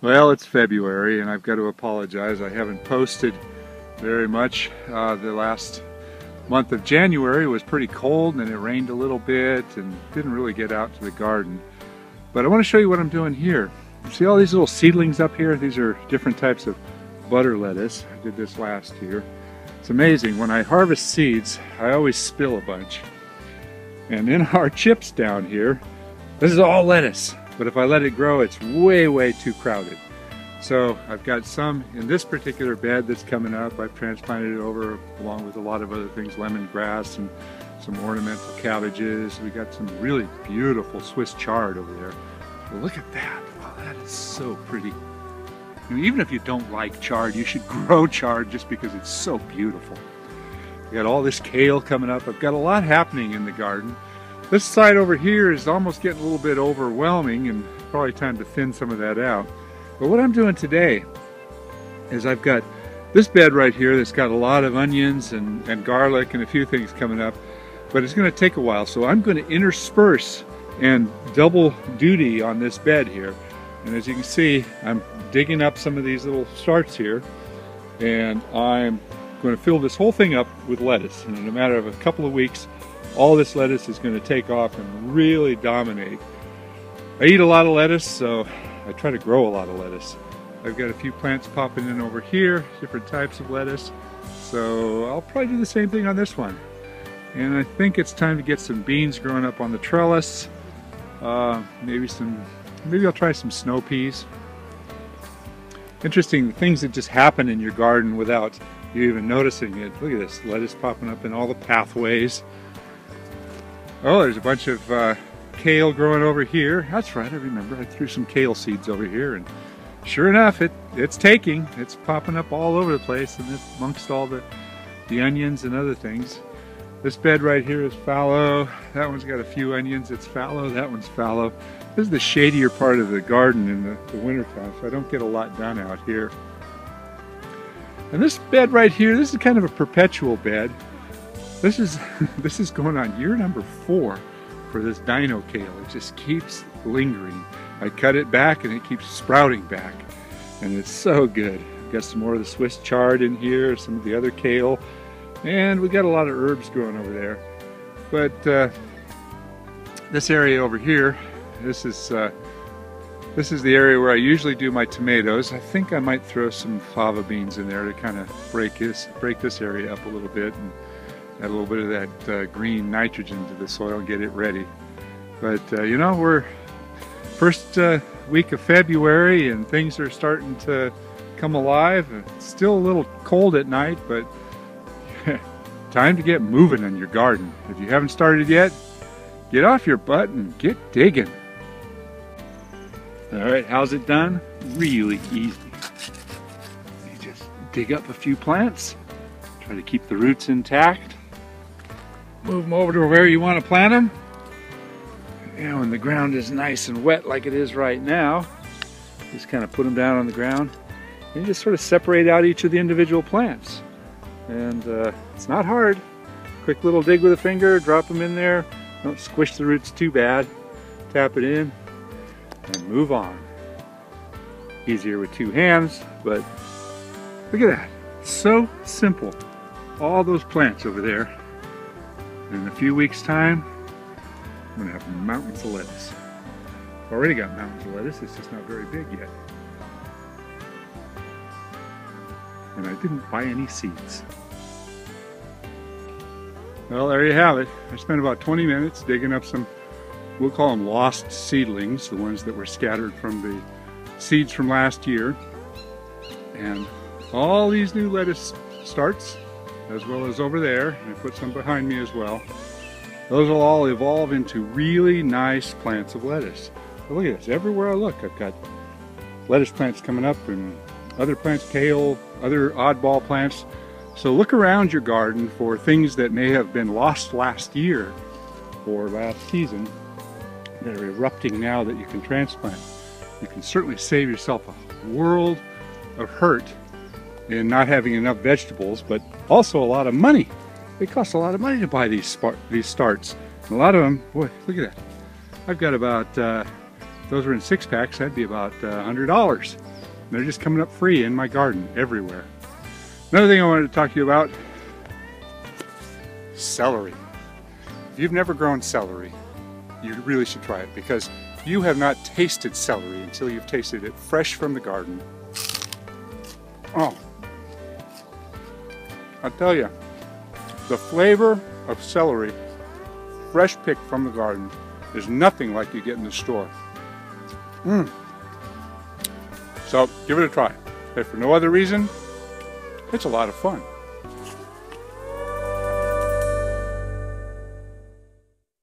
Well, it's February and I've got to apologize. I haven't posted very much. The last month of January was pretty cold and it rained a little bit and didn't really get out to the garden. But I want to show you what I'm doing here. See all these little seedlings up here? These are different types of butter lettuce. I did this last year. It's amazing. When I harvest seeds, I always spill a bunch. And in our chips down here, this is all lettuce. But if I let it grow, it's way too crowded. So I've got some in this particular bed that's coming up. I've transplanted it over along with a lot of other things, lemongrass and some ornamental cabbages. We got some really beautiful Swiss chard over there. Well, look at that. Wow, that is so pretty. I mean, even if you don't like chard, you should grow chard just because it's so beautiful. We got all this kale coming up. I've got a lot happening in the garden. This side over here is almost getting a little bit overwhelming and probably time to thin some of that out. But what I'm doing today is I've got this bed right here that's got a lot of onions and garlic and a few things coming up, but it's going to take a while. So I'm going to intersperse and double duty on this bed here. And as you can see, I'm digging up some of these little starts here, and I'm going to fill this whole thing up with lettuce. And in a matter of a couple of weeks, all this lettuce is going to take off and really dominate. I eat a lot of lettuce, so I try to grow a lot of lettuce. I've got a few plants popping in over here, different types of lettuce. So I'll probably do the same thing on this one. And I think it's time to get some beans growing up on the trellis. Maybe I'll try some snow peas. Interesting things that just happen in your garden without you even noticing it. Look at this lettuce popping up in all the pathways. Oh, there's a bunch of kale growing over here. That's right, I remember. I threw some kale seeds over here, and sure enough, it's taking. It's popping up all over the place, and it's amongst all the onions and other things. This bed right here is fallow. That one's got a few onions. It's fallow. That one's fallow. This is the shadier part of the garden in the winter time, so I don't get a lot done out here. And this bed right here, this is kind of a perpetual bed. This is going on year number 4 for this dino kale. It just keeps lingering. I cut it back and it keeps sprouting back, and it's so good. Got some more of the Swiss chard in here, some of the other kale, and we got a lot of herbs growing over there. But this area over here, this is the area where I usually do my tomatoes. I think I might throw some fava beans in there to kind of break this area up a little bit and add a little bit of that green nitrogen to the soil and get it ready. But you know, we're first week of February and things are starting to come alive. It's still a little cold at night, but time to get moving in your garden. If you haven't started yet, get off your butt and get digging. All right, how's it done? Really easy. You just dig up a few plants, try to keep the roots intact, move them over to where you want to plant them. You know, when the ground is nice and wet like it is right now, just kind of put them down on the ground and just sort of separate out each of the individual plants. And it's not hard. Quick little dig with a finger, drop them in there. Don't squish the roots too bad. Tap it in and move on. Easier with 2 hands, but look at that. So simple. All those plants over there. In a few weeks' time, I'm going to have mountains of lettuce. I've already got mountains of lettuce, it's just not very big yet. And I didn't buy any seeds. Well, there you have it. I spent about 20 minutes digging up some, we'll call them lost seedlings, the ones that were scattered from the seeds from last year. And all these new lettuce starts, as well as over there, and I put some behind me as well. Those will all evolve into really nice plants of lettuce. But look at this, everywhere I look, I've got lettuce plants coming up and other plants, kale, other oddball plants. So look around your garden for things that may have been lost last year or last season that are erupting now that you can transplant. You can certainly save yourself a world of hurt in not having enough vegetables, but also a lot of money. It costs a lot of money to buy these starts. And a lot of them, boy, look at that. I've got about, those were in 6-packs, that'd be about $100. They're just coming up free in my garden everywhere. Another thing I wanted to talk to you about, celery. If you've never grown celery, you really should try it, because you have not tasted celery until you've tasted it fresh from the garden. Oh, I'll tell you, the flavor of celery, fresh picked from the garden, is nothing like you get in the store. So give it a try. If for no other reason, it's a lot of fun.